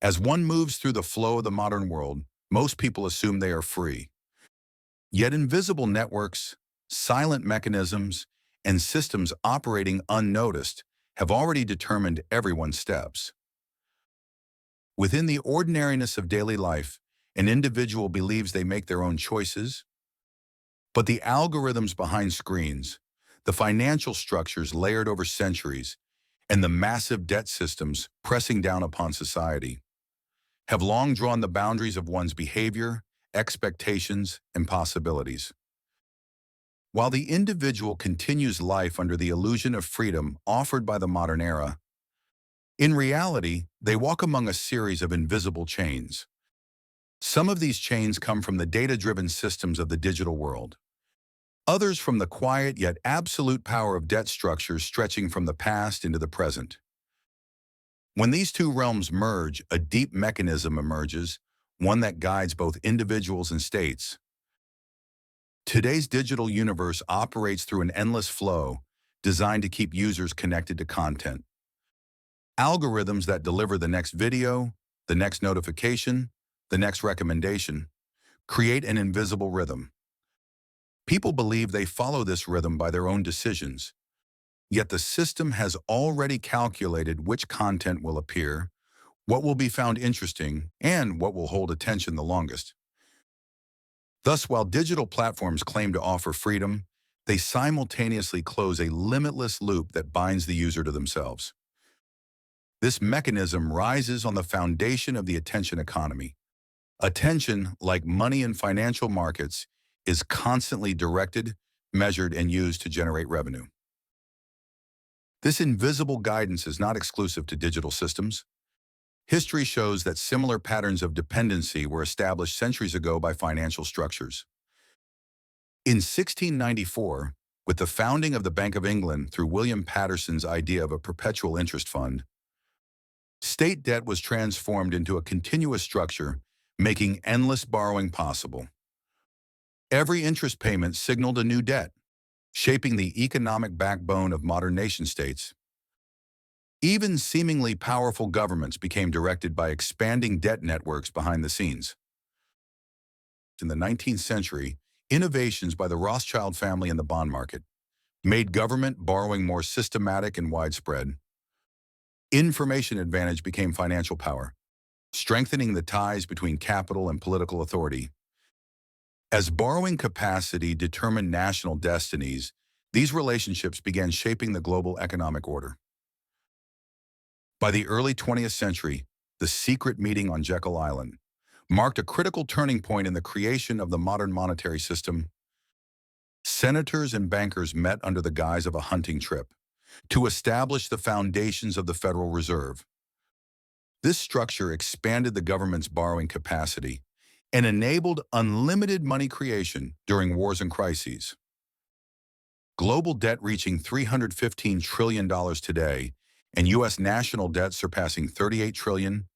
As one moves through the flow of the modern world, most people assume they are free. Yet invisible networks, silent mechanisms, and systems operating unnoticed have already determined everyone's steps. Within the ordinariness of daily life, an individual believes they make their own choices, but the algorithms behind screens, the financial structures layered over centuries, and the massive debt systems pressing down upon society have long drawn the boundaries of one's behavior, expectations, and possibilities. While the individual continues life under the illusion of freedom offered by the modern era, in reality, they walk among a series of invisible chains. Some of these chains come from the data-driven systems of the digital world. Others from the quiet yet absolute power of debt structures stretching from the past into the present. When these two realms merge, a deep mechanism emerges, one that guides both individuals and states. Today's digital universe operates through an endless flow designed to keep users connected to content. Algorithms that deliver the next video, the next notification, the next recommendation, create an invisible rhythm. People believe they follow this rhythm by their own decisions, yet the system has already calculated which content will appear, what will be found interesting, and what will hold attention the longest. Thus, while digital platforms claim to offer freedom, they simultaneously close a limitless loop that binds the user to themselves. This mechanism rises on the foundation of the attention economy. Attention, like money in financial markets, is constantly directed, measured, and used to generate revenue. This invisible guidance is not exclusive to digital systems. History shows that similar patterns of dependency were established centuries ago by financial structures. In 1694, with the founding of the Bank of England through William Patterson's idea of a perpetual interest fund, state debt was transformed into a continuous structure, making endless borrowing possible. Every interest payment signaled a new debt, shaping the economic backbone of modern nation-states. Even seemingly powerful governments became directed by expanding debt networks behind the scenes. In the 19th century, innovations by the Rothschild family in the bond market made government borrowing more systematic and widespread. Information advantage became financial power, strengthening the ties between capital and political authority. As borrowing capacity determined national destinies, these relationships began shaping the global economic order. By the early 20th century, the secret meeting on Jekyll Island marked a critical turning point in the creation of the modern monetary system. Senators and bankers met under the guise of a hunting trip to establish the foundations of the Federal Reserve. This structure expanded the government's borrowing capacity and enabled unlimited money creation during wars and crises. Global debt reaching $315 trillion today and U.S. national debt surpassing $38 trillion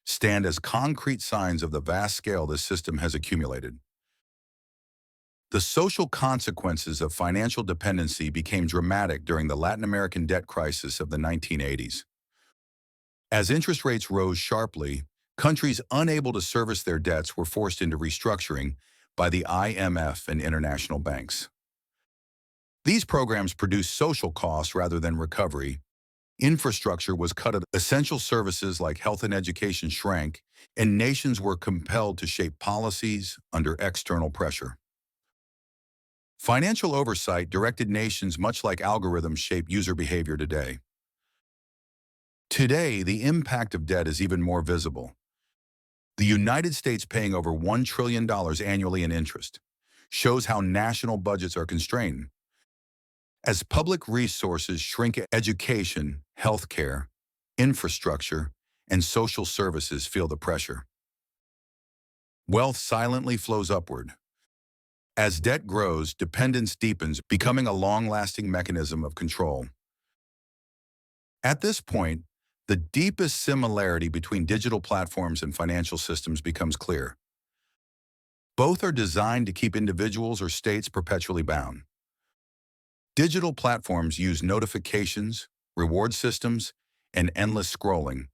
stand as concrete signs of the vast scale this system has accumulated. The social consequences of financial dependency became dramatic during the Latin American debt crisis of the 1980s. As interest rates rose sharply, countries unable to service their debts were forced into restructuring by the IMF and international banks. These programs produced social costs rather than recovery. Infrastructure was cut at essential services like health and education shrank, and nations were compelled to shape policies under external pressure. Financial oversight directed nations much like algorithms shape user behavior today. Today, the impact of debt is even more visible. The United States paying over $1 trillion annually in interest shows how national budgets are constrained. As public resources shrink, education, healthcare, infrastructure, and social services feel the pressure. Wealth silently flows upward. As debt grows, dependence deepens, becoming a long-lasting mechanism of control. At this point, the deepest similarity between digital platforms and financial systems becomes clear. Both are designed to keep individuals or states perpetually bound. Digital platforms use notifications, reward systems, and endless scrolling,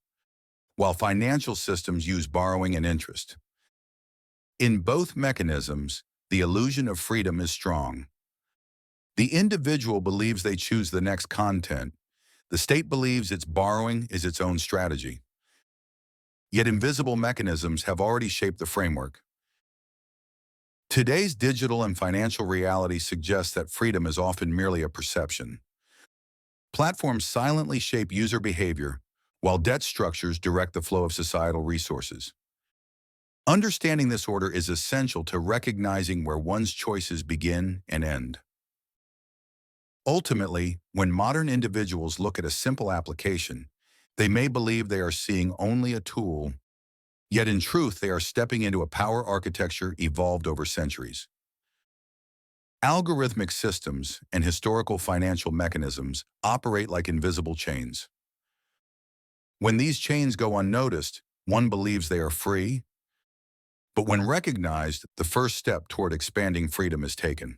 while financial systems use borrowing and interest. In both mechanisms, the illusion of freedom is strong. The individual believes they choose the next content. The state believes its borrowing is its own strategy. Yet invisible mechanisms have already shaped the framework. Today's digital and financial reality suggests that freedom is often merely a perception. Platforms silently shape user behavior, while debt structures direct the flow of societal resources. Understanding this order is essential to recognizing where one's choices begin and end. Ultimately, when modern individuals look at a simple application, they may believe they are seeing only a tool, yet in truth they are stepping into a power architecture evolved over centuries. Algorithmic systems and historical financial mechanisms operate like invisible chains. When these chains go unnoticed, one believes they are free, but when recognized, the first step toward expanding freedom is taken.